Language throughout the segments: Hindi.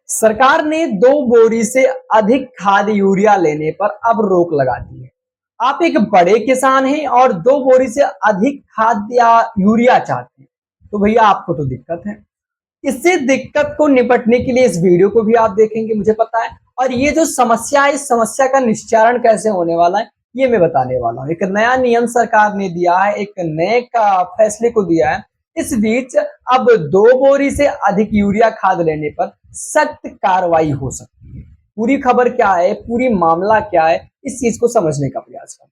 सरकार ने 2 बोरी से अधिक खाद यूरिया लेने पर अब रोक लगा दी है। आप एक बड़े किसान हैं और 2 बोरी से अधिक खाद या यूरिया चाहते हैं, तो भैया आपको तो दिक्कत है। इससे दिक्कत को निपटने के लिए इस वीडियो को भी आप देखेंगे, मुझे पता है। और ये जो समस्या है, इस समस्या का निस्तारण कैसे होने वाला है, ये मैं बताने वाला हूँ। एक नया नियम सरकार ने दिया है, एक नए का फैसले को दिया है। इस बीच अब 2 बोरी से अधिक यूरिया खाद लेने पर सख्त कार्रवाई हो सकती है। पूरी खबर क्या है, पूरी मामला क्या है, इस चीज को समझने का प्रयास करें।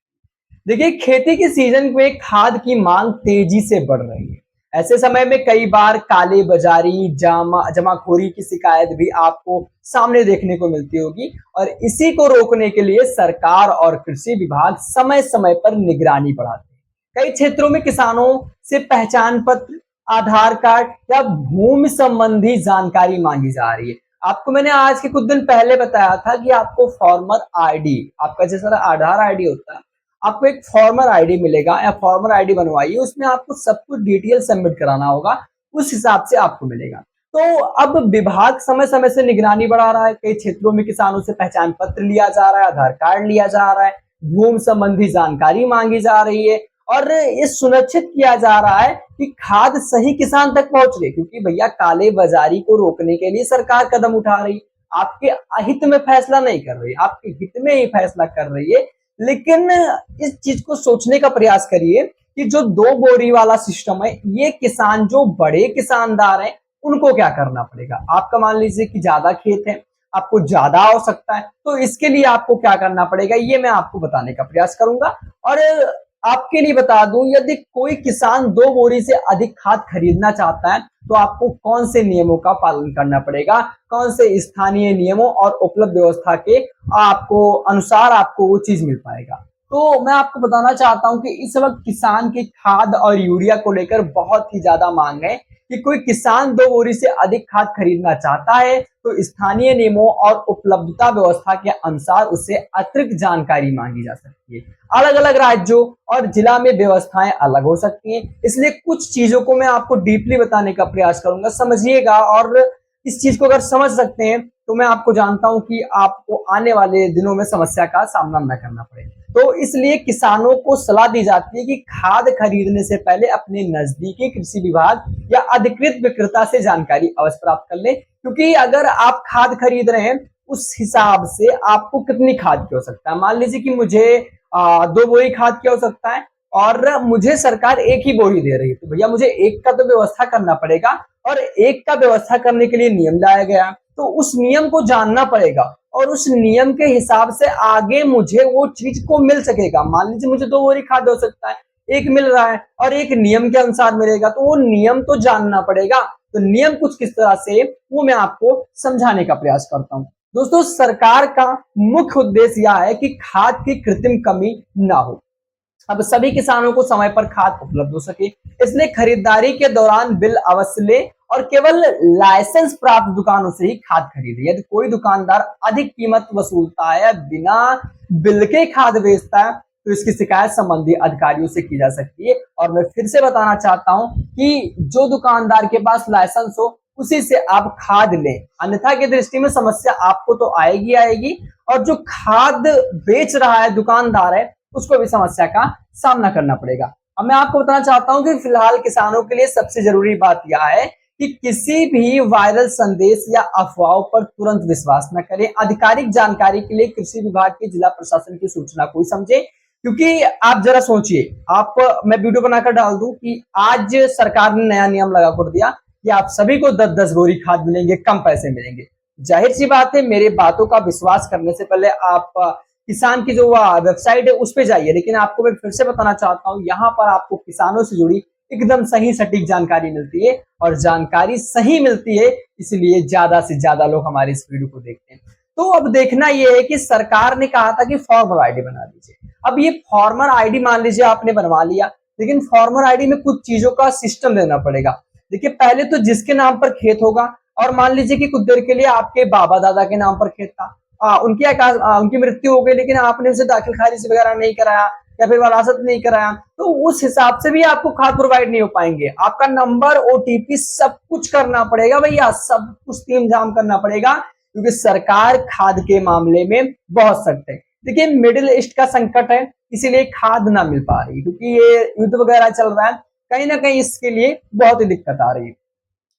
देखिए, खेती के सीजन में खाद की मांग तेजी से बढ़ रही है। ऐसे समय में कई बार काले बाजारी, जमाखोरी की शिकायत भी आपको सामने देखने को मिलती होगी। और इसी को रोकने के लिए सरकार और कृषि विभाग समय समय पर निगरानी बढ़ाते हैं। कई क्षेत्रों में किसानों से पहचान पत्र, आधार कार्ड या भूमि संबंधी जानकारी मांगी जा रही है। आपको मैंने आज के कुछ दिन पहले बताया था कि आपको फॉर्मर आईडी, आपका जैसा आधार आईडी होता है, आपको एक फॉर्मर आईडी मिलेगा या फॉर्मर आईडी बनवाइए, उसमें आपको सब कुछ डिटेल सबमिट कराना होगा, उस हिसाब से आपको मिलेगा। तो अब विभाग समय समय से निगरानी बढ़ा रहा है। कई क्षेत्रों में किसानों से पहचान पत्र लिया जा रहा है, आधार कार्ड लिया जा रहा है, भूमि संबंधी जानकारी मांगी जा रही है और ये सुनिश्चित किया जा रहा है कि खाद सही किसान तक पहुंच रही है। क्योंकि भैया, काले बाजारी को रोकने के लिए सरकार कदम उठा रही है। आपके अहित में फैसला नहीं कर रही, आपके हित में ही फैसला कर रही है। लेकिन इस चीज को सोचने का प्रयास करिए कि जो 2 बोरी वाला सिस्टम है, ये किसान, जो बड़े किसानदार हैं, उनको क्या करना पड़ेगा। आपका मान लीजिए कि ज्यादा खेत है, आपको ज्यादा आवश्यकता है, तो इसके लिए आपको क्या करना पड़ेगा, ये मैं आपको बताने का प्रयास करूंगा। और आपके लिए बता दूं, यदि कोई किसान 2 बोरी से अधिक खाद खरीदना चाहता है, तो आपको कौन से नियमों का पालन करना पड़ेगा, कौन से स्थानीय नियमों और उपलब्ध व्यवस्था के आपको अनुसार आपको वो चीज मिल पाएगा। तो मैं आपको बताना चाहता हूं कि इस वक्त किसान की खाद और यूरिया को लेकर बहुत ही ज्यादा मांग है कि कोई किसान 2 बोरी से अधिक खाद खरीदना चाहता है, तो स्थानीय नियमों और उपलब्धता व्यवस्था के अनुसार उससे अतिरिक्त जानकारी मांगी जा सकती है। अलग अलग राज्यों और जिला में व्यवस्थाएं अलग हो सकती हैं, इसलिए कुछ चीजों को मैं आपको डीपली बताने का प्रयास करूंगा, समझिएगा। और इस चीज को अगर समझ सकते हैं तो मैं आपको जानता हूं कि आपको आने वाले दिनों में समस्या का सामना न करना पड़े। तो इसलिए किसानों को सलाह दी जाती है कि खाद खरीदने से पहले अपने नजदीकी कृषि विभाग या अधिकृत विक्रेता से जानकारी अवश्य प्राप्त कर लें। क्योंकि अगर आप खाद खरीद रहे हैं, उस हिसाब से आपको कितनी खाद की आवश्यकता है। मान लीजिए कि मुझे 2 बोरी खाद की आवश्यकता है और मुझे सरकार एक ही बोरी दे रही है, तो भैया मुझे एक का तो व्यवस्था करना पड़ेगा। और एक का व्यवस्था करने के लिए नियम लाया गया, तो उस नियम को जानना पड़ेगा और उस नियम के हिसाब से आगे मुझे वो चीज को मिल सकेगा। मान लीजिए मुझे 2 बोरी खाद हो सकता है, एक मिल रहा है और एक नियम के अनुसार मिलेगा, तो वो नियम तो जानना पड़ेगा। तो नियम कुछ किस तरह से, वो मैं आपको समझाने का प्रयास करता हूँ। दोस्तों, सरकार का मुख्य उद्देश्य यह है कि खाद की कृत्रिम कमी ना हो, अब सभी किसानों को समय पर खाद उपलब्ध हो सके। इसलिए खरीदारी के दौरान बिल अवश्य ले और केवल लाइसेंस प्राप्त दुकानों से ही खाद खरीदे। यदि कोई दुकानदार अधिक कीमत वसूलता है या बिना बिल के खाद बेचता है, तो इसकी शिकायत संबंधित अधिकारियों से की जा सकती है। और मैं फिर से बताना चाहता हूं कि जो दुकानदार के पास लाइसेंस हो, उसी से आप खाद लें, अन्यथा की दृष्टि में समस्या आपको तो आएगी आएगी, और जो खाद बेच रहा है दुकानदार है, उसको भी समस्या का सामना करना पड़ेगा। अब मैं आपको बताना चाहता हूं कि फिलहाल किसानों के लिए सबसे जरूरी बात यह है कि किसी भी वायरल संदेश या अफवाहों पर तुरंत विश्वास न करें। आधिकारिक जानकारी के लिए कृषि विभाग की, जिला प्रशासन की सूचना को ही समझे। क्योंकि आप जरा सोचिए, आप, मैं वीडियो बनाकर डाल दूं कि आज सरकार ने नया नियम लगा कर दिया कि आप सभी को 10-10 बोरी खाद मिलेंगे, कम पैसे मिलेंगे। जाहिर सी बात है, मेरे बातों का विश्वास करने से पहले आप किसान की जो वेबसाइट है उस पे जाइए। लेकिन आपको मैं फिर से बताना चाहता हूँ, यहाँ पर आपको किसानों से जुड़ी एकदम सही सटीक जानकारी मिलती है और जानकारी सही मिलती है, इसलिए ज्यादा से ज्यादा लोग हमारे इस वीडियो को देखते हैं। तो अब देखना यह है कि सरकार ने कहा था कि फॉर्मर आईडी बना दीजिए। अब ये फॉर्मर आईडी मान लीजिए आपने बनवा लिया, लेकिन फॉर्मर आईडी में कुछ चीजों का सिस्टम देना पड़ेगा। देखिए, पहले तो जिसके नाम पर खेत होगा, और मान लीजिए कि कुछ देर के लिए आपके बाबा दादा के नाम पर खेत था, उनकी मृत्यु हो गई, लेकिन आपने उसे दाखिल खारिज वगैरह नहीं कराया, या फिर विरासत नहीं कराया, तो उस हिसाब से भी आपको खाद प्रोवाइड नहीं हो पाएंगे। आपका नंबर, ओटीपी सब कुछ करना पड़ेगा भैया, सब कुछ तामझाम करना पड़ेगा, क्योंकि सरकार खाद के मामले में बहुत सख्त है। देखिए मिडिल ईस्ट का संकट है, इसीलिए खाद ना मिल पा रही, क्योंकि ये युद्ध वगैरह चल रहा है, कहीं ना कहीं इसके लिए बहुत ही दिक्कत आ रही है।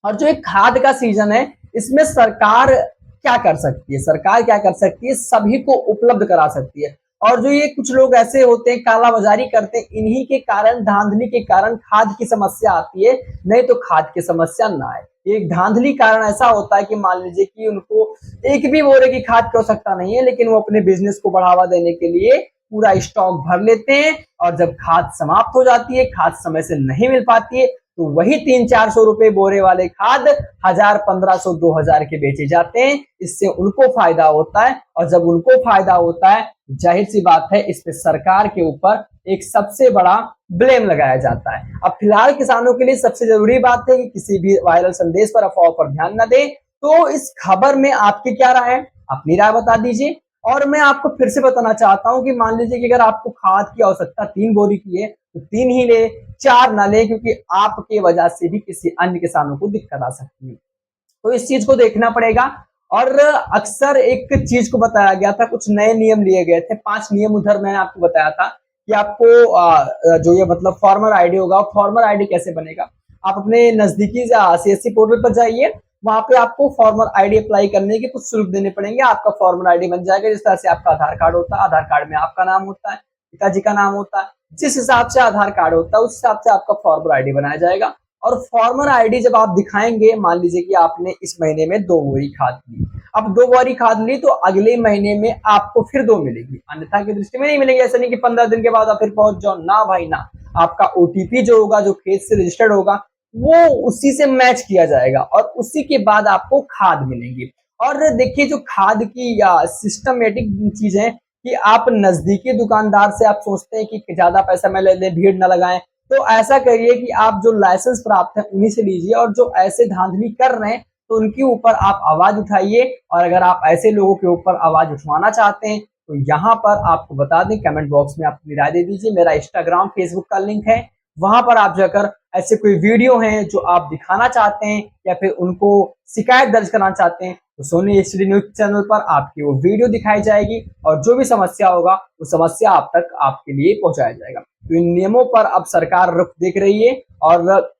और जो एक खाद का सीजन है, इसमें सरकार क्या कर सकती है? सरकार क्या कर सकती है? सभी को उपलब्ध करा सकती है। और जो ये कुछ लोग ऐसे होते हैं काला बाजारी करते हैं, इन्हीं के कारण, धांधली के कारण खाद की समस्या आती है, नहीं तो खाद की समस्या ना आए। एक धांधली कारण ऐसा होता है कि मान लीजिए कि उनको एक भी बोरे की खाद की आवश्यकता नहीं है, लेकिन वो अपने बिजनेस को बढ़ावा देने के लिए पूरा स्टॉक भर लेते हैं, और जब खाद समाप्त हो जाती है, खाद समय से नहीं मिल पाती है, तो वही 300-400 रुपए बोरे वाले खाद 1000, 1500, 2000 के बेचे जाते हैं। इससे उनको फायदा होता है, और जब उनको फायदा होता है, जाहिर सी बात है इस पे सरकार के ऊपर एक सबसे बड़ा ब्लेम लगाया जाता है। अब फिलहाल किसानों के लिए सबसे जरूरी बात है कि किसी भी वायरल संदेश पर, अफवाह पर ध्यान न दें। तो इस खबर में आपकी क्या राय है? अपनी राय बता दीजिए। और मैं आपको फिर से बताना चाहता हूं कि मान लीजिए कि अगर आपको खाद की आवश्यकता 3 बोरी की है, तो 3 ही ले, 4 ना ले, क्योंकि आपके वजह से भी किसी अन्य किसानों को दिक्कत आ सकती है। तो इस चीज को देखना पड़ेगा। और अक्सर एक चीज को बताया गया था, कुछ नए नियम लिए गए थे, 5 नियम उधर मैंने आपको बताया था कि आपको जो ये मतलब फार्मर आईडी होगा, फार्मर आईडी कैसे बनेगा? आप अपने नजदीकी सीएससी पोर्टल पर जाइए, वहां पे आपको फार्मर आईडी अप्लाई करने के कुछ शुल्क देने पड़ेंगे, आपका फार्मर आईडी बन जाएगा। जिस तरह से आपका आधार कार्ड होता है, आधार कार्ड में आपका नाम होता है, पिताजी का नाम होता है, जिस हिसाब से आधार कार्ड होता है उस हिसाब से आपका फार्मर आईडी बनाया जाएगा। और फार्मर आईडी जब आप दिखाएंगे, मान लीजिए कि आपने इस महीने में 2 बोरी खाद ली, अब 2 बोरी खाद ली, तो अगले महीने में आपको फिर 2 मिलेगी, अन्यथा की दृष्टि में नहीं मिलेगी। ऐसा नहीं कि 15 दिन के बाद आप फिर पहुंच जाओ, ना भाई ना। आपका ओटीपी जो होगा, जो खेत से रजिस्टर्ड होगा, वो उसी से मैच किया जाएगा, और उसी के बाद आपको खाद मिलेंगी। और देखिए जो खाद की सिस्टमेटिक चीज है कि आप नजदीकी दुकानदार से आप सोचते हैं कि ज्यादा पैसा मैं ले ले, भीड़ न लगाएं, तो ऐसा करिए कि आप जो लाइसेंस प्राप्त है उन्हीं से लीजिए, और जो ऐसे धांधली कर रहे हैं तो उनके ऊपर आप आवाज उठाइए। और अगर आप ऐसे लोगों के ऊपर आवाज उठवाना चाहते हैं, तो यहाँ पर आपको बता दें, कमेंट बॉक्स में आप अपनी राय दे दीजिए। मेरा इंस्टाग्राम, फेसबुक का लिंक है, वहां पर आप जाकर ऐसे कोई वीडियो हैं जो आप दिखाना चाहते हैं या फिर उनको शिकायत दर्ज कराना चाहते हैं, तो सोनी एचडी न्यूज चैनल पर आपकी वो वीडियो दिखाई जाएगी, और जो भी समस्या होगा वो समस्या आप तक आपके लिए पहुंचाया जाएगा। तो इन नियमों पर अब सरकार रुख देख रही है, और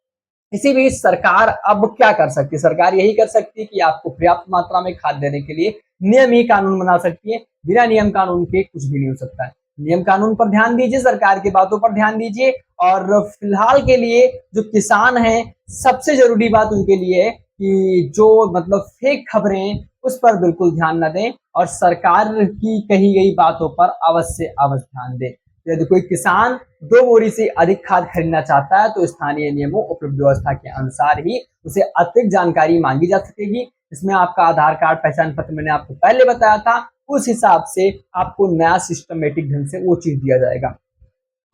इसी बीच सरकार अब क्या कर सकती है? सरकार यही कर सकती है कि आपको पर्याप्त मात्रा में खाद देने के लिए नियम ही कानून बना सकती है। बिना नियम कानून के कुछ भी नहीं हो सकता है। नियम कानून पर ध्यान दीजिए, सरकार की बातों पर ध्यान दीजिए। और फिलहाल के लिए जो किसान हैं, सबसे जरूरी बात उनके लिए है कि जो मतलब फेक खबरें हैं उस पर बिल्कुल ध्यान न दें, और सरकार की कही गई बातों पर अवश्य अवश्य ध्यान दें। यदि कोई किसान 2 बोरी से अधिक खाद खरीदना चाहता है, तो स्थानीय नियमों, उपलब्ध व्यवस्था के अनुसार ही उसे अतिरिक्त जानकारी मांगी जा सकेगी। इसमें आपका आधार कार्ड, पहचान पत्र मैंने आपको पहले बताया था, उस हिसाब से आपको नया सिस्टमेटिक ढंग से वो चीज दिया जाएगा।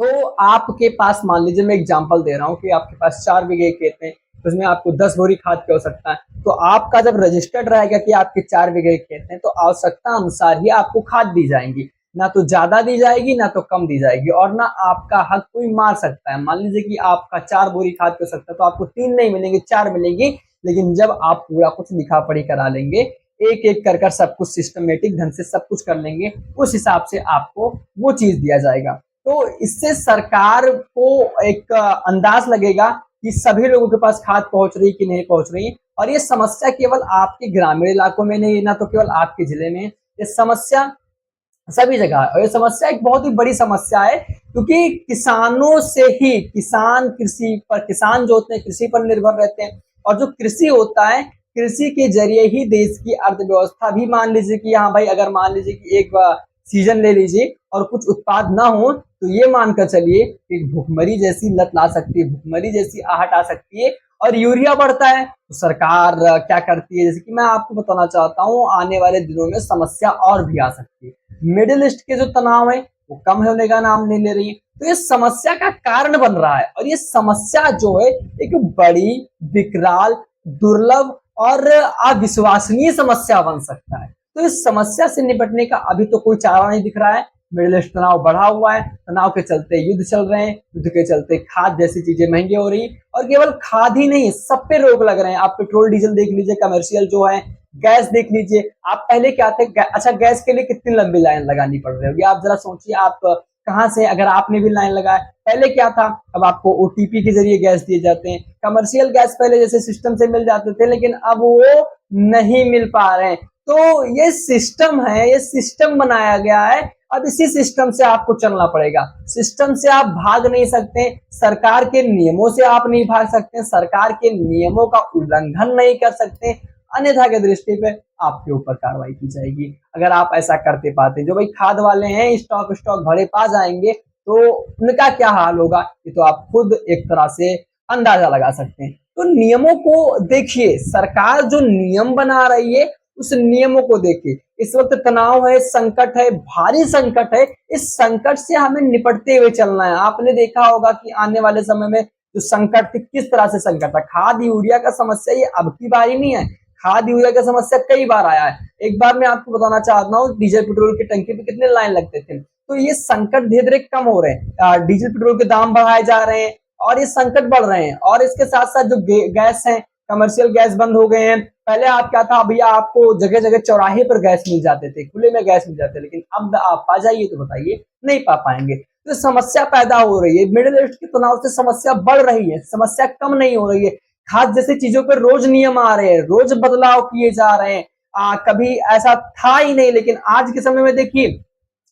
तो आपके पास, मान लीजिए मैं एग्जांपल दे रहा हूँ कि आपके पास 4 बीघे खेत है, उसमें आपको 10 बोरी खाद की आवश्यकता है, तो आपका जब रजिस्टर्ड रहेगा कि आपके 4 बीघे खेत हैं, तो आवश्यकता अनुसार ही आपको खाद दी जाएंगी, ना तो ज्यादा दी जाएगी ना तो कम दी जाएगी, और ना आपका हक कोई मार सकता है। मान लीजिए कि आपका 4 बोरी खाद की आवश्यकता है, तो आपको 3 नहीं मिलेंगे, 4 मिलेंगी। लेकिन जब आप पूरा कुछ लिखा पढ़ी करा लेंगे, एक एक कर सब कुछ सिस्टमेटिक ढंग से सब कुछ कर लेंगे, उस हिसाब से आपको वो चीज दिया जाएगा। तो इससे सरकार को एक अंदाज लगेगा कि सभी लोगों के पास खाद पहुंच रही कि नहीं पहुंच रही। और ये समस्या केवल आपके ग्रामीण इलाकों में नहीं, ना तो केवल आपके जिले में, ये समस्या सभी जगह है। और ये समस्या एक बहुत ही बड़ी समस्या है, क्योंकि किसानों से ही, किसान कृषि पर, किसान जो होते हैं कृषि पर निर्भर रहते हैं, और जो कृषि होता है, कृषि के जरिए ही देश की अर्थव्यवस्था भी, मान लीजिए कि हाँ भाई, अगर मान लीजिए कि एक सीजन ले लीजिए और कुछ उत्पाद ना हो, तो ये मानकर चलिए कि भुखमरी जैसी लत ला सकती है, भुखमरी जैसी आहट आ सकती है। और यूरिया बढ़ता है तो सरकार क्या करती है, जैसे कि मैं आपको बताना चाहता हूँ, आने वाले दिनों में समस्या और भी आ सकती है। मिडिल ईस्ट के जो तनाव है वो कम होने का नाम नहीं ले रही है, तो ये समस्या का कारण बन रहा है। और ये समस्या जो है एक बड़ी, विकराल, दुर्लभ और अविश्वसनीय समस्या बन सकता है। तो इस समस्या से निपटने का अभी तो कोई चारा नहीं दिख रहा है। मिडिल ईस्ट तनाव बढ़ा हुआ है, तनाव के चलते युद्ध चल रहे हैं, युद्ध के चलते खाद जैसी चीजें महंगी हो रही, और केवल खाद ही नहीं, सब पे रोक लग रहे हैं। आप पेट्रोल डीजल देख लीजिए, कमर्शियल जो है, गैस देख लीजिए। आप पहले क्या थे, अच्छा गैस के लिए कितनी लंबी लाइन लगानी पड़ रही होगी, आप जरा सोचिए। आप कहाँ से, अगर आपने भी लाइन लगाया, पहले क्या था, अब आपको ओटीपी के जरिए गैस दिए जाते हैं। कमर्शियल गैस पहले जैसे सिस्टम से मिल जाते थे, लेकिन अब वो नहीं मिल पा रहे हैं। तो ये सिस्टम है, ये सिस्टम बनाया गया है, अब इसी सिस्टम से आपको चलना पड़ेगा। सिस्टम से आप भाग नहीं सकते, सरकार के नियमों से आप नहीं भाग सकते, सरकार के नियमों का उल्लंघन नहीं कर सकते, अन्यथा के दृष्टि पे आपके ऊपर कार्रवाई की जाएगी अगर आप ऐसा करते पाते। जो भाई खाद वाले हैं, स्टॉक भरे पा जाएंगे, तो उनका क्या हाल होगा, ये तो आप खुद एक तरह से अंदाजा लगा सकते हैं। तो नियमों को देखिए, सरकार जो नियम बना रही है उस नियमों को देखिए। इस वक्त तनाव है, संकट है, भारी संकट है, इस संकट से हमें निपटते हुए चलना है। आपने देखा होगा कि आने वाले समय में जो संकट किस तरह से संकट है, खाद यूरिया का समस्या ये अब की बारी नहीं है, खाद यूरिया का समस्या कई बार आया है। एक बार मैं आपको बताना चाहता हूँ, डीजल पेट्रोल की टंकी पे कितने लाइन लगते थे, तो ये संकट धीरे धीरे कम हो रहे हैं। डीजल पेट्रोल के दाम बढ़ाए जा रहे हैं और ये संकट बढ़ रहे हैं, और इसके साथ साथ जो गैस है, कमर्शियल गैस बंद हो गए हैं। पहले आप क्या था भैया, आपको जगह जगह चौराहे पर गैस मिल जाते थे, खुले में गैस मिल जाते, लेकिन अब आप पा जाइए तो बताइए, नहीं पा पाएंगे। तो समस्या पैदा हो रही है, मिडिल ईस्ट के तनाव से समस्या बढ़ रही है, समस्या कम नहीं हो रही है। खाद जैसी चीजों पर रोज नियम आ रहे हैं, रोज बदलाव किए जा रहे हैं। कभी ऐसा था ही नहीं, लेकिन आज के समय में देखिए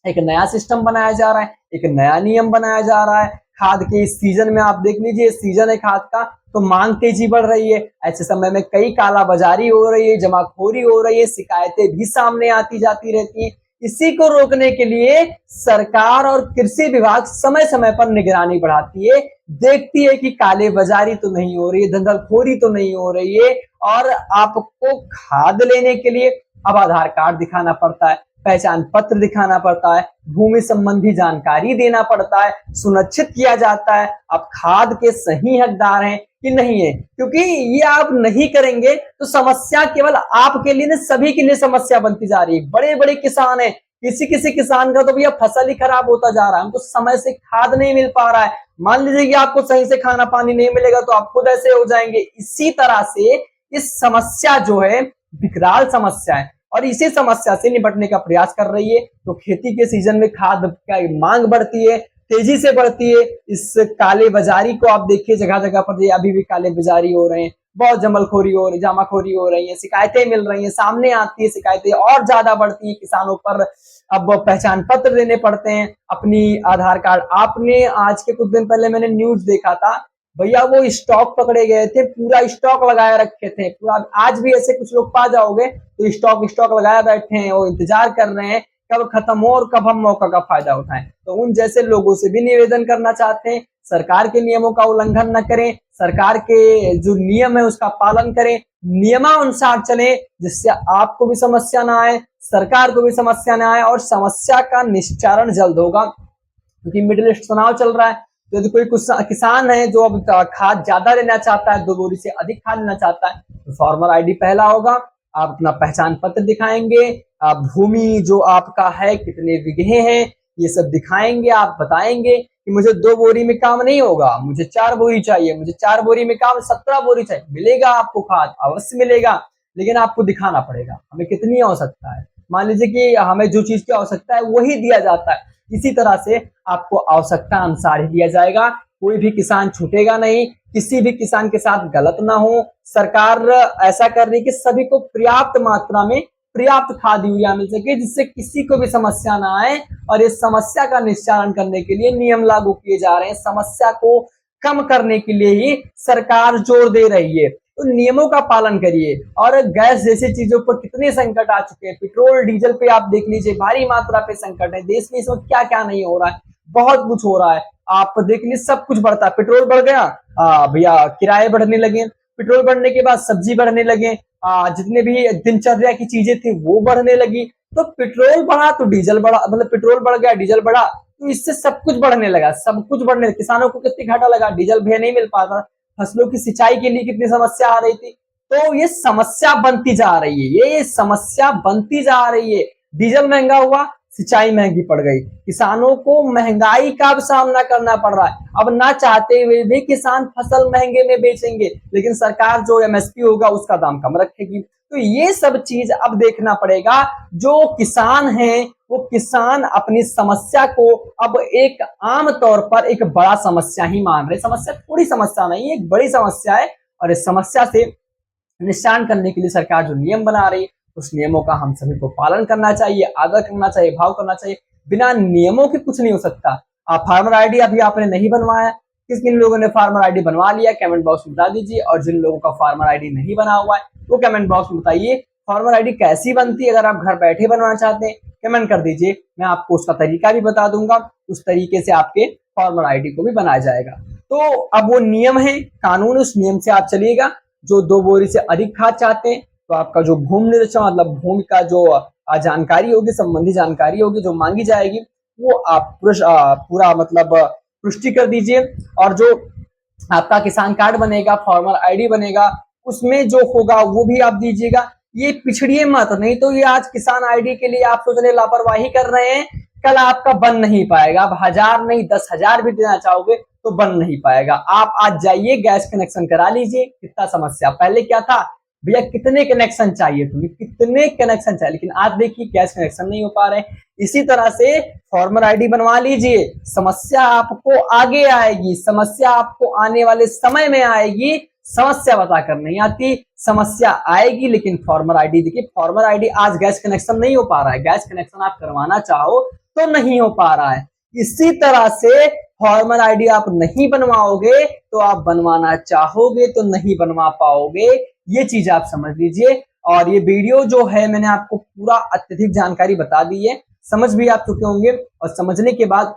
एक नया सिस्टम बनाया जा रहा है, एक नया नियम बनाया जा रहा है। खाद के इस सीजन में आप देख लीजिए, सीजन है खाद का, तो मांग तेजी बढ़ रही है। ऐसे समय में कई कालाबाजारी हो रही है, जमाखोरी हो रही है, शिकायतें भी सामने आती जाती रहती हैं। इसी को रोकने के लिए सरकार और कृषि विभाग समय समय पर निगरानी बढ़ाती है, देखती है कि काले बाजारी तो नहीं हो रही है, धंधाखोरी तो नहीं हो रही है। और आपको खाद लेने के लिए अब आधार कार्ड दिखाना पड़ता है, पहचान पत्र दिखाना पड़ता है, भूमि संबंधी जानकारी देना पड़ता है, सुनिश्चित किया जाता है आप खाद के सही हकदार हैं कि नहीं है। क्योंकि ये आप नहीं करेंगे तो समस्या केवल आपके लिए नहीं, सभी के लिए समस्या बनती जा रही है। बड़े बड़े किसान हैं, किसी किसी किसान का तो भैया फसल ही खराब होता जा रहा है, उनको समय से खाद नहीं मिल पा रहा है। मान लीजिए कि आपको सही से खाना पानी नहीं मिलेगा तो आप खुद ऐसे हो जाएंगे। इसी तरह से इस समस्या जो है विकराल समस्या है, और इसी समस्या से निपटने का प्रयास कर रही है। तो खेती के सीजन में खाद का मांग बढ़ती है, तेजी से बढ़ती है। इस काले बाजारी को आप देखिए, जगह जगह पर अभी भी काले बाजारी हो रहे हैं, बहुत जमलखोरी हो रही, जमाखोरी हो रही है, शिकायतें मिल रही हैं, सामने आती है, शिकायतें और ज्यादा बढ़ती है किसानों पर। अब पहचान पत्र देने पड़ते हैं, अपनी आधार कार्ड। आपने आज के कुछ दिन पहले मैंने न्यूज देखा था भैया, वो स्टॉक पकड़े गए थे, पूरा स्टॉक लगाए रखे थे पूरा। आज भी ऐसे कुछ लोग पा जाओगे तो स्टॉक लगाए बैठे हैं, वो इंतजार कर रहे हैं कब खत्म हो और कब हम मौका का फायदा उठाएं। तो उन जैसे लोगों से भी निवेदन करना चाहते हैं, सरकार के नियमों का उल्लंघन न करें, सरकार के जो नियम है उसका पालन करें, नियमानुसार चलें, जिससे आपको भी समस्या ना आए, सरकार को भी समस्या ना आए, और समस्या का निस्तारण जल्द होगा। क्योंकि मिडिल ईस्ट तनाव चल रहा है, तो यदि कोई किसान है जो अब खाद ज्यादा लेना चाहता है, 2 बोरी से अधिक खाद लेना चाहता है, तो फार्मर आईडी पहला होगा, आप अपना पहचान पत्र दिखाएंगे, आप भूमि जो आपका है कितने बीघे हैं ये सब दिखाएंगे, आप बताएंगे कि मुझे 2 बोरी में काम नहीं होगा, मुझे 4 बोरी चाहिए, मुझे 4 बोरी में काम 17 बोरी चाहिए। मिलेगा आपको खाद, अवश्य मिलेगा, लेकिन आपको दिखाना पड़ेगा हमें कितनी आवश्यकता है। मान लीजिए कि हमें जो चीज की आवश्यकता है वही दिया जाता है, इसी तरह से आपको आवश्यकता अनुसार ही दिया जाएगा, कोई भी किसान छूटेगा नहीं, किसी भी किसान के साथ गलत ना हो। सरकार ऐसा कर रही है कि सभी को पर्याप्त मात्रा में पर्याप्त खाद यूरिया मिल सके, जिससे किसी को भी समस्या ना आए, और इस समस्या का निस्तारण करने के लिए नियम लागू किए जा रहे हैं। समस्या को कम करने के लिए ही सरकार जोर दे रही है, तो नियमों का पालन करिए। और गैस जैसी चीजों पर कितने संकट आ चुके हैं, पेट्रोल डीजल पे आप देख लीजिए, भारी मात्रा पे संकट है। देश में इस वक्त क्या क्या नहीं हो रहा है, बहुत कुछ हो रहा है। आप देख लीजिए, सब कुछ बढ़ता है, पेट्रोल बढ़ गया भैया, किराए बढ़ने लगे, पेट्रोल बढ़ने के बाद सब्जी बढ़ने लगे, जितने भी दिनचर्या की चीजें थी वो बढ़ने लगी। तो पेट्रोल बढ़ा तो डीजल बढ़ा, मतलब पेट्रोल बढ़ गया डीजल बढ़ा, तो इससे सब कुछ बढ़ने लगा, सब कुछ बढ़ने लगा। किसानों को कितनी घाटा लगा, डीजल भैया नहीं मिल पाता, फसलों की सिंचाई के लिए कितनी समस्या आ रही थी। तो ये समस्या बनती जा रही है, ये समस्या बनती जा रही है। डीजल महंगा हुआ, सिंचाई महंगी पड़ गई, किसानों को महंगाई का सामना करना पड़ रहा है। अब ना चाहते हुए भी किसान फसल महंगे में बेचेंगे, लेकिन सरकार जो एमएसपी होगा उसका दाम कम रखेगी। तो ये सब चीज अब देखना पड़ेगा। जो किसान हैं वो किसान अपनी समस्या को अब एक आम तौर पर एक बड़ा समस्या ही मान रहे। समस्या थोड़ी समस्या नहीं है, एक बड़ी समस्या है। और इस समस्या से निशान करने के लिए सरकार जो नियम बना रही है उस नियमों का हम सभी को पालन करना चाहिए, आदर करना चाहिए, भाव करना चाहिए। बिना नियमों के कुछ नहीं हो सकता। फार्मर आईडी अभी आपने नहीं बनवाया, किस किन लोगों ने फार्मर आईडी बनवा लिया कमेंट बॉक्स में बता दीजिए। और जिन लोगों का फार्मर आईडी नहीं बना हुआ है वो कमेंट बॉक्स में बताइए फार्मर आईडी कैसी बनती है। अगर आप घर बैठे बनवाना चाहते हैं कमेंट कर दीजिए, मैं आपको उसका तरीका भी बता दूंगा। उस तरीके से आपके फार्मर आईडी को भी बनाया जाएगा। तो अब वो नियम है, कानून, उस नियम से आप चलिएगा। जो 2 बोरी से अधिक खाद चाहते हैं तो आपका जो भूमि निरीक्षण मतलब भूमि का जो जानकारी होगी, संबंधी जानकारी होगी जो मांगी जाएगी वो आप पूरा मतलब पुष्टि कर दीजिए। और जो आपका किसान कार्ड बनेगा, फार्मर आईडी बनेगा, उसमें जो होगा वो भी आप दीजिएगा। ये पिछड़िए मत, नहीं तो ये आज किसान आईडी के लिए आप सोच रहे लापरवाही कर रहे हैं, कल आपका बन नहीं पाएगा। आप 1000 नहीं 10,000 भी देना चाहोगे तो बन नहीं पाएगा। आप आज जाइए गैस कनेक्शन करा लीजिए। कितना समस्या, पहले क्या था भैया कितने कनेक्शन चाहिए तुम्हें, कितने कनेक्शन चाहिए, लेकिन आज देखिए गैस कनेक्शन नहीं हो पा रहे। इसी तरह से फार्मर आईडी बनवा लीजिए, समस्या आपको आगे आएगी, समस्या आपको आने वाले समय में आएगी। समस्या बताकर नहीं आती, समस्या आएगी। लेकिन फार्मर आईडी देखिए, फार्मर आईडी आज गैस कनेक्शन नहीं हो पा रहा है, गैस कनेक्शन आप करवाना चाहो तो नहीं हो पा रहा है। इसी तरह से फार्मर आईडी आप नहीं बनवाओगे तो आप बनवाना चाहोगे तो नहीं बनवा पाओगे। ये चीज आप समझ लीजिए। और ये वीडियो जो है मैंने आपको पूरा अत्यधिक जानकारी बता दी है, समझ भी आप चुके होंगे। और समझने के बाद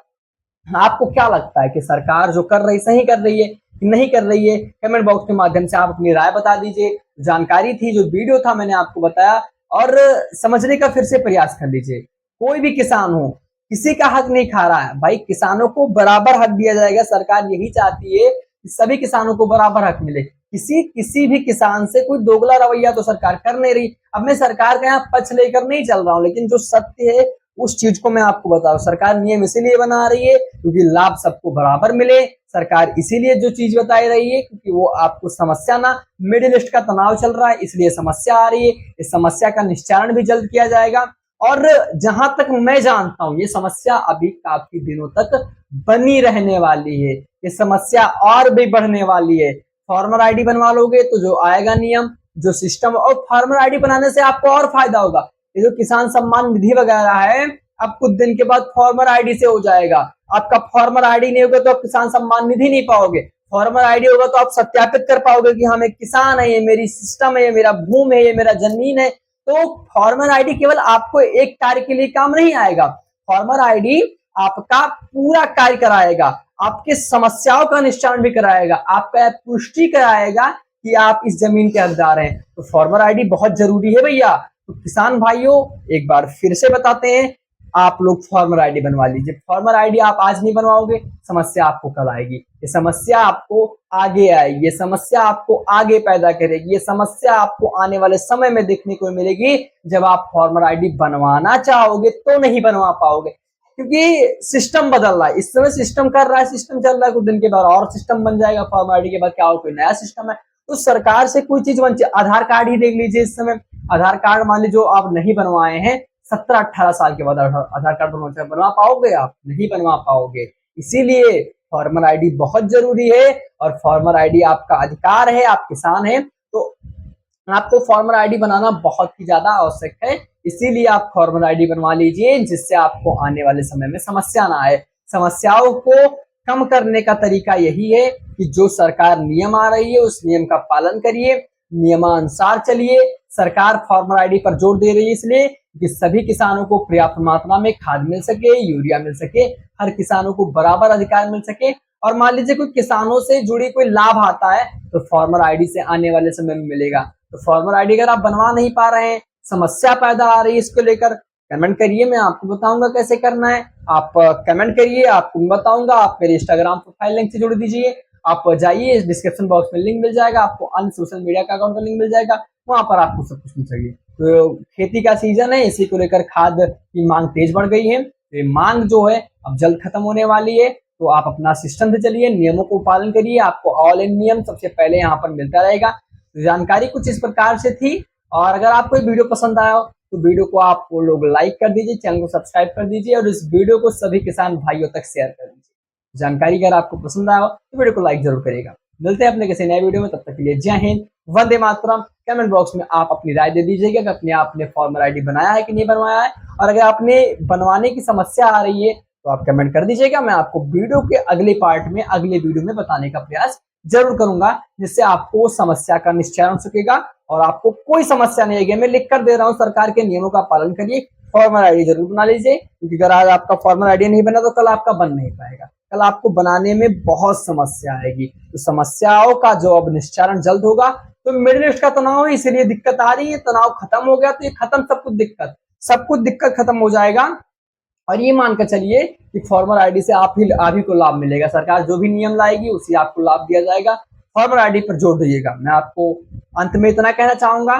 आपको क्या लगता है कि सरकार जो कर रही सही कर रही है कि नहीं कर रही है, कमेंट बॉक्स के माध्यम से आप अपनी राय बता दीजिए। जानकारी थी, जो वीडियो था मैंने आपको बताया, और समझने का फिर से प्रयास कर लीजिए। कोई भी किसान हो, किसी का हक नहीं खा रहा है भाई, किसानों को बराबर हक दिया जाएगा। सरकार यही चाहती है कि सभी किसानों को बराबर हक मिले। किसी भी किसान से कोई दोगला रवैया तो सरकार कर नहीं रही। अब मैं सरकार का यहाँ पक्ष लेकर नहीं चल रहा हूँ, लेकिन जो सत्य है उस चीज को मैं आपको बताऊं। सरकार नियम इसीलिए बना रही है क्योंकि लाभ सबको बराबर मिले। सरकार इसीलिए जो चीज बताई रही है क्योंकि वो आपको समस्या ना, मिडिल ईस्ट का तनाव चल रहा है इसलिए समस्या आ रही है। इस समस्या का निस्तारण भी जल्द किया जाएगा। और जहां तक मैं जानता हूं ये समस्या अभी काफी दिनों तक बनी रहने वाली है, ये समस्या और भी बढ़ने वाली है। फार्मर आईडी बनवा लोगे तो जो आएगा नियम, जो सिस्टम, और फार्मर आईडी बनाने से आपको और फायदा होगा। ये जो किसान सम्मान निधि वगैरह है अब कुछ दिन के बाद फार्मर आईडी से हो जाएगा। आपका फार्मर आईडी नहीं होगा तो आप किसान सम्मान निधि नहीं पाओगे। फार्मर आईडी होगा तो आप सत्यापित कर पाओगे कि हाँ मैं किसान है, ये मेरी सिस्टम है, ये मेरा भूमि है, ये मेरा जमीन है। तो फार्मर आईडी केवल आपको एक कार्य के लिए काम नहीं आएगा, फार्मर आईडी आपका पूरा कार्य कराएगा, आपके समस्याओं का निस्तारण भी कराएगा, आपका पुष्टि कराएगा कि आप इस जमीन के हकदार हैं। तो फार्मर आईडी बहुत जरूरी है भैया। तो किसान भाइयों एक बार फिर से बताते हैं, आप लोग फार्मर आईडी बनवा लीजिए। फार्मर आईडी आप आज नहीं बनवाओगे, समस्या आपको कल आएगी, ये समस्या आपको आगे आएगी, ये समस्या आपको आगे पैदा करेगी, ये समस्या आपको आने वाले समय में देखने को मिलेगी। जब आप फार्मर आईडी बनवाना चाहोगे तो नहीं बनवा पाओगे क्योंकि सिस्टम बदल रहा है। इस समय सिस्टम कर रहा है, सिस्टम चल रहा है, कुछ दिन के बाद और सिस्टम बन जाएगा। फार्मर आईडी के बाद क्या हो, कोई नया सिस्टम है। तो सरकार से कोई चीज बन, आधार कार्ड ही देख लीजिए। इस समय आधार कार्ड मान लीजिए जो आप नहीं बनवाए हैं, 17-18 साल के बाद आधार कार्ड बनवा पाओगे? आप नहीं बनवा पाओगे। इसीलिए फार्मर आईडी बहुत जरूरी है और फार्मर आईडी आपका अधिकार है। आप किसान हैं तो आपको फार्मर आईडी बनाना बहुत ही ज्यादा आवश्यक है। इसीलिए आप फार्मर आईडी बनवा लीजिए जिससे आपको आने वाले समय में समस्या ना आए। समस्याओं को कम करने का तरीका यही है कि जो सरकार नियम आ रही है उस नियम का पालन करिए, नियमानुसार चलिए। सरकार फार्मर आईडी पर जोर दे रही है इसलिए कि सभी किसानों को पर्याप्त मात्रा में खाद मिल सके, यूरिया मिल सके, हर किसानों को बराबर अधिकार मिल सके। और मान लीजिए कोई किसानों से जुड़ी कोई लाभ आता है तो फार्मर आईडी से आने वाले समय में मिलेगा। तो फार्मर आईडी अगर आप बनवा नहीं पा रहे हैं, समस्या पैदा आ रही है, इसको लेकर कमेंट करिए, मैं आपको बताऊंगा कैसे करना है। आप कमेंट करिए, आपको मैं बताऊंगा। आप मेरे इंस्टाग्राम प्रोफाइल लिंक से जुड़ दीजिए। आप जाइए, डिस्क्रिप्शन बॉक्स में लिंक मिल जाएगा, आपको अन्य सोशल मीडिया का अकाउंट का लिंक मिल जाएगा, वहां पर आपको सब कुछ मिल जाएगी। तो खेती का सीजन है, इसी को लेकर खाद की मांग तेज बढ़ गई है। तो ये मांग जो है अब जल्द खत्म होने वाली है। तो आप अपना सिस्टम से चलिए, नियमों को पालन करिए, आपको ऑल इन नियम सबसे पहले यहाँ पर मिलता रहेगा। तो जानकारी कुछ इस प्रकार से थी। और अगर आपको ये वीडियो पसंद आया हो तो वीडियो को आप लोग लाइक कर दीजिए, चैनल को सब्सक्राइब कर दीजिए और इस वीडियो को सभी किसान भाइयों तक शेयर कर दीजिए। जानकारी अगर आपको पसंद आया हो तो वीडियो को लाइक जरूर करिएगा। मिलते हैं अपने किसी नए वीडियो में, तब तक के लिए जय हिंद, वंदे मातरम। कमेंट बॉक्स में आप अपनी राय दे दीजिएगा कि अपने आपने फार्मर आईडी बनाया है कि नहीं बनवाया है। और अगर आपने बनवाने की समस्या आ रही है तो आप कमेंट कर दीजिएगा, मैं आपको वीडियो के अगले पार्ट में अगले वीडियो में बताने का प्रयास जरूर करूंगा, जिससे आपको समस्या का निश्चय हो सकेगा और आपको कोई समस्या नहीं आएगी। मैं लिख कर दे रहा हूँ, सरकार के नियमों का पालन करिए, फॉर्मर आईडी जरूर बना लीजिए, क्योंकि अगर आज आपका फॉर्मर आईडी नहीं बना तो कल आपका बन नहीं पाएगा, कल आपको बनाने में बहुत समस्या आएगी। तो समस्याओं का जो अब निश्चारण जल्द होगा। तो मिडिल ईस्ट का तनाव है, इसीलिए दिक्कत आ रही है, तनाव खत्म हो गया तो ये खत्म, सब कुछ दिक्कत खत्म हो जाएगा। और ये मानकर चलिए कि फॉर्मर आईडी से आप ही को लाभ मिलेगा। सरकार जो भी नियम लाएगी उसी आपको लाभ दिया जाएगा। फॉर्मर आईडी पर जोर दीजिएगा। मैं आपको अंत में इतना कहना चाहूंगा,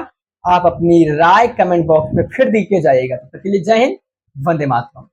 आप अपनी राय कमेंट बॉक्स में फिर दीजिए जाइएगा। तब तक के लिए जय हिंद, वंदे मातरम।